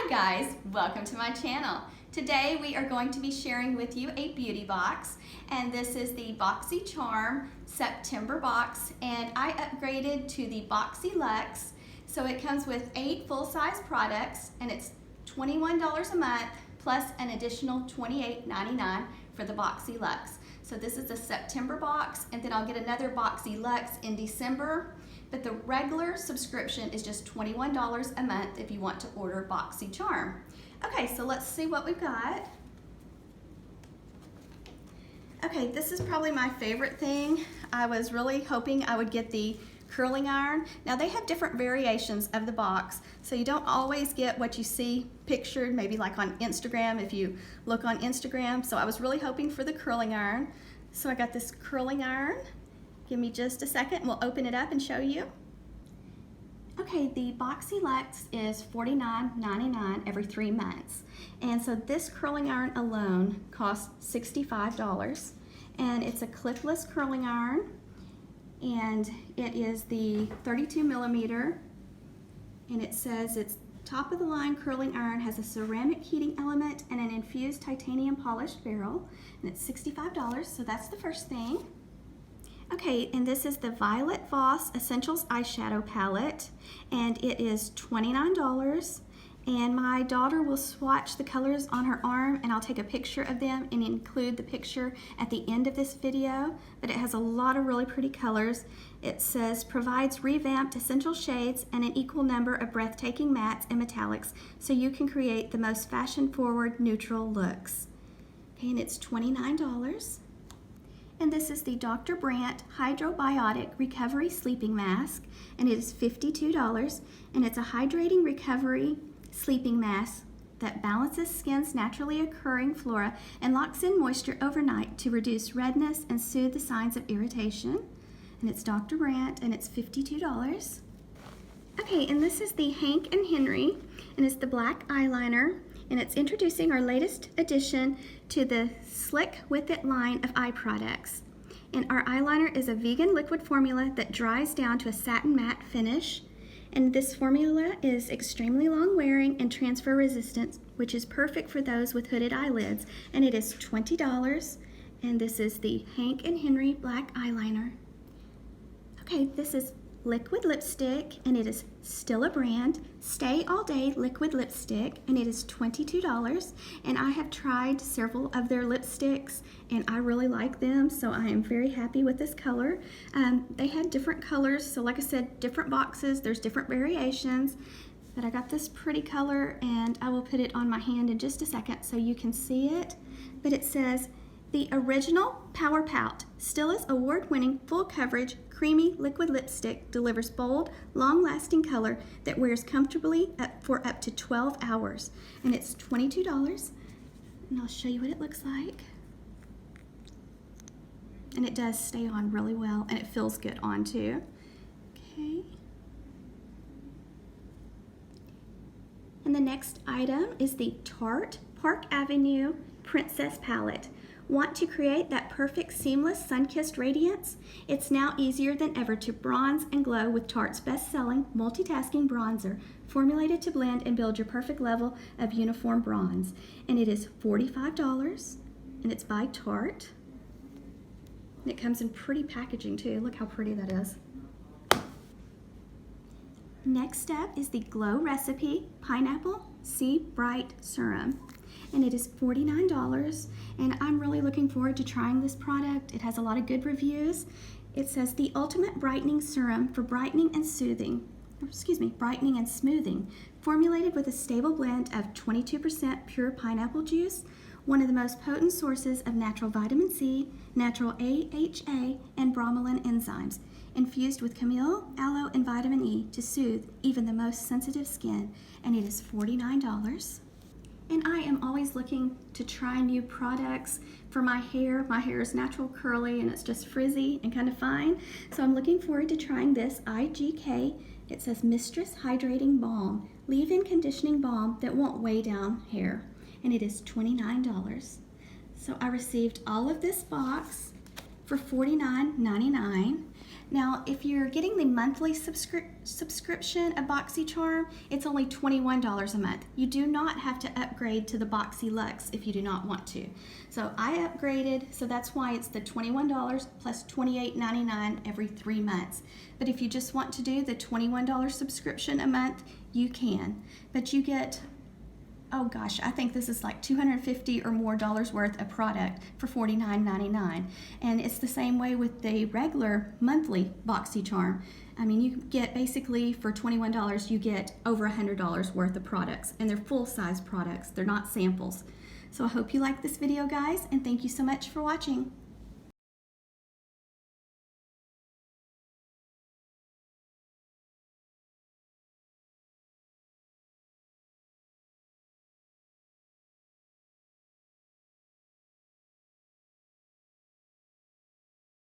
Hi guys, welcome to my channel. Today we are going to be sharing with you a beauty box, and this is the Boxy Charm September box, and I upgraded to the Boxy Luxe. So it comes with 8 full-size products and it's $21 a month plus an additional $28.99 for the Boxy Luxe. So this is the September box, and then I'll get another Boxy Luxe in December. But the regular subscription is just $21 a month if you want to order Boxy Charm. Okay, so let's see what we've got. Okay, this is probably my favorite thing. I was really hoping I would get the curling iron. Now they have different variations of the box, so you don't always get what you see pictured, maybe like on Instagram if you look on Instagram. So I was really hoping for the curling iron. So I got this curling iron. Give me just a second and we'll open it up and show you. Okay, the Boxy Luxe is $49.99 every 3 months. And so this curling iron alone costs $65. And it's a clipless curling iron. And it is the 32 millimeter. And it says it's top of the line curling iron, has a ceramic heating element and an infused titanium polished barrel. And it's $65, so that's the first thing. Okay, and this is the Violet Voss Essentials Eyeshadow Palette, and it is $29. And my daughter will swatch the colors on her arm, and I'll take a picture of them and include the picture at the end of this video. But it has a lot of really pretty colors. It says provides revamped essential shades and an equal number of breathtaking mattes and metallics, so you can create the most fashion-forward neutral looks. Okay, and it's $29. And this is the Dr. Brandt Hydrobiotic Recovery Sleeping Mask, and it is $52, and it's a hydrating recovery sleeping mask that balances skin's naturally occurring flora and locks in moisture overnight to reduce redness and soothe the signs of irritation. And it's Dr. Brandt, and it's $52. Okay, and this is the Hank and Henry, and it's the black eyeliner, and it's introducing our latest addition to the Slick With It line of eye products. And our eyeliner is a vegan liquid formula that dries down to a satin matte finish. And this formula is extremely long wearing and transfer resistant, which is perfect for those with hooded eyelids. And it is $20. And this is the Hank and Henry black eyeliner. Okay, this is liquid lipstick, and it is still a brand, Stay All Day liquid lipstick, and it is $22. And I have tried several of their lipsticks and I really like them, so I am very happy with this color. They had different colors, so like I said, different boxes, there's different variations, but I got this pretty color and I will put it on my hand in just a second so you can see it. But it says the original Power Pout, Stilla's award-winning full coverage creamy liquid lipstick, delivers bold, long-lasting color that wears comfortably for up to 12 hours. And it's $22. And I'll show you what it looks like. And it does stay on really well, and it feels good on too. Okay. And the next item is the Tarte Park Avenue Princess Palette. Want to create that perfect seamless sun-kissed radiance? It's now easier than ever to bronze and glow with Tarte's best-selling multitasking bronzer, formulated to blend and build your perfect level of uniform bronze. And it is $45, and it's by Tarte. And it comes in pretty packaging too. Look how pretty that is. Next up is the Glow Recipe Pineapple Sea Bright Serum. And it is $49, and I'm really looking forward to trying this product. It has a lot of good reviews. It says the ultimate brightening serum for brightening and brightening and smoothing, formulated with a stable blend of 22% pure pineapple juice, one of the most potent sources of natural vitamin C, natural AHA, and bromelain enzymes, infused with chamomile, aloe, and vitamin E to soothe even the most sensitive skin, and it is $49. And I am always looking to try new products for my hair. My hair is natural curly and it's just frizzy and kind of fine. So I'm looking forward to trying this IGK. It says Mistress Hydrating Balm, leave-in conditioning balm that won't weigh down hair. And it is $29. So I received all of this box, for $49.99. Now, if you're getting the monthly subscription of BoxyCharm, it's only $21 a month. You do not have to upgrade to the Boxy Luxe if you do not want to. So I upgraded, so that's why it's the $21 plus $28.99 every 3 months. But if you just want to do the $21 subscription a month, you can. But you get, oh gosh, I think this is like $250 or more worth of product for $49.99. And it's the same way with the regular monthly BoxyCharm. I mean, you get basically for $21, you get over $100 worth of products, and they're full-size products. They're not samples. So I hope you like this video, guys, and thank you so much for watching.